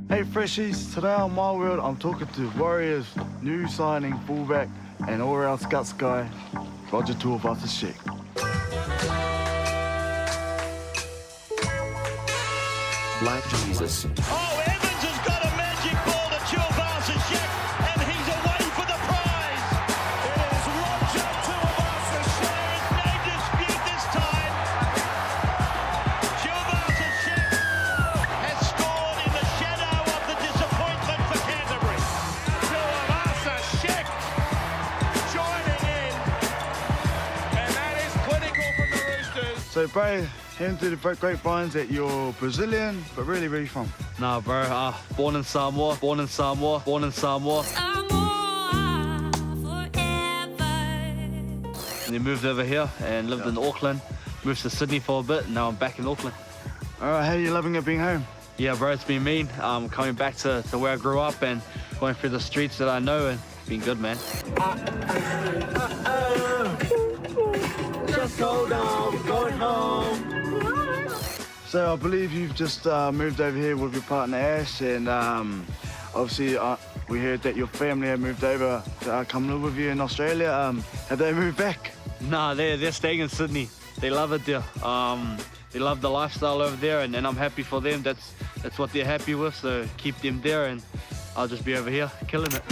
Hey Freshies, today on My World I'm talking to Warriors new signing fullback and all-round guts guy, Tuivasa-Sheck. Like Jesus. Oh, Evans has got a magic ball to Tuivasa-Sheck, and he's away for the prize. It is Roger Tuivasa-Sheck. No dispute this time. Tuivasa-Sheck has scored in the shadow of the disappointment for Canterbury. Tuivasa-Sheck joining in, and that is clinical from the Roosters. So bro, hearing through the grapevines that you're Brazilian, but really from? Nah, bro, born in Samoa, born in Samoa, born in Samoa. Samoa forever. And then moved over here and lived in Auckland. Moved to Sydney for a bit, now I'm back in Auckland. Alright, how are you loving it being home? Yeah, bro, it's been mean. Coming back to where I grew up and going through the streets that I know, and it's been good, man. Just hold on, we're going home. So I believe you've just moved over here with your partner Ash, and obviously we heard that your family have moved over to come live with you in Australia. Have they moved back? Nah, they're staying in Sydney. They love it there. They love the lifestyle over there, and I'm happy for them. That's what they're happy with, so keep them there, and I'll just be over here killing it.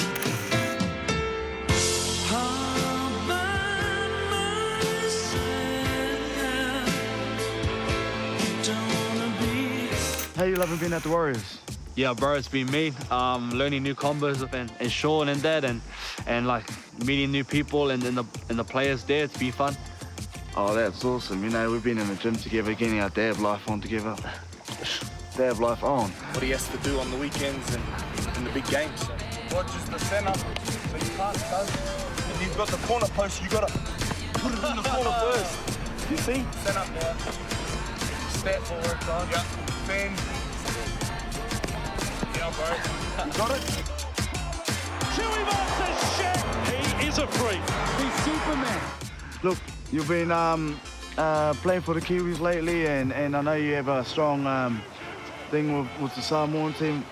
How you loving being at the Warriors? Yeah, bro, it's been me. Learning new combos and Sean and that, and like meeting new people and the players there. It's been fun. Oh, that's awesome. You know, we've been in the gym together, getting our dab life on together. Dab life on. What he has to do on the weekends and in the big games. Roger's the centre, so you can't go. If you've got the corner post, you got to put it in the corner first. You see? Centre, yeah. Step forward, time. Yeah. Bend. Yeah, bro. You got it? Tuivasa-Sheck, he is a freak. He's Superman. Look, you've been playing for the Kiwis lately, and I know you have a strong thing with the Samoan team.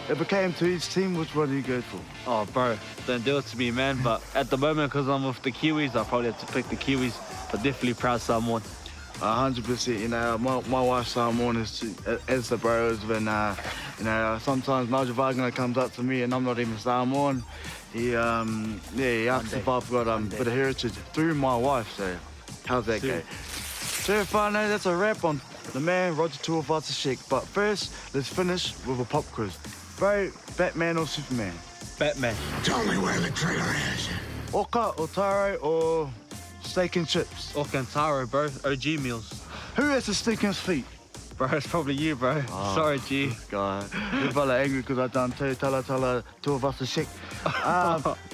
It became to each team. Which one do you go for? Oh, bro, don't do it to me, man. But at the moment, because I'm with the Kiwis, I probably have to pick the Kiwis. But definitely proud Samoan. 100%. You know, my wife's Samoan as the bros, and you know, sometimes Nigel Wagner comes up to me and I'm not even Samoan. He asks if I've got a bit of heritage through my wife. So how's that go? So far, no, that's a wrap on the man Roger Tuivasa-Sheck. But first, let's finish with a pop quiz. Bro, Batman or Superman? Batman. Tell me where the trailer is. Oka or taro or steak and chips? Okantaro, bro. OG meals. Who has the stinkiest feet? Bro, it's probably you, bro. Sorry, G. This guy. You're probably angry because I done tala Tuivasa-Sheck.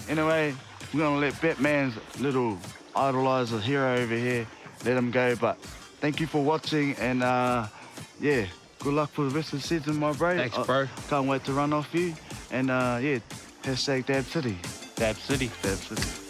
Anyway, we're gonna let Batman's little idolizer hero over here, let him go. But thank you for watching, and yeah, good luck for the rest of the season, my bro. Thanks, bro. Can't wait to run off you. And yeah, hashtag Dab City. Dab City. Dab City.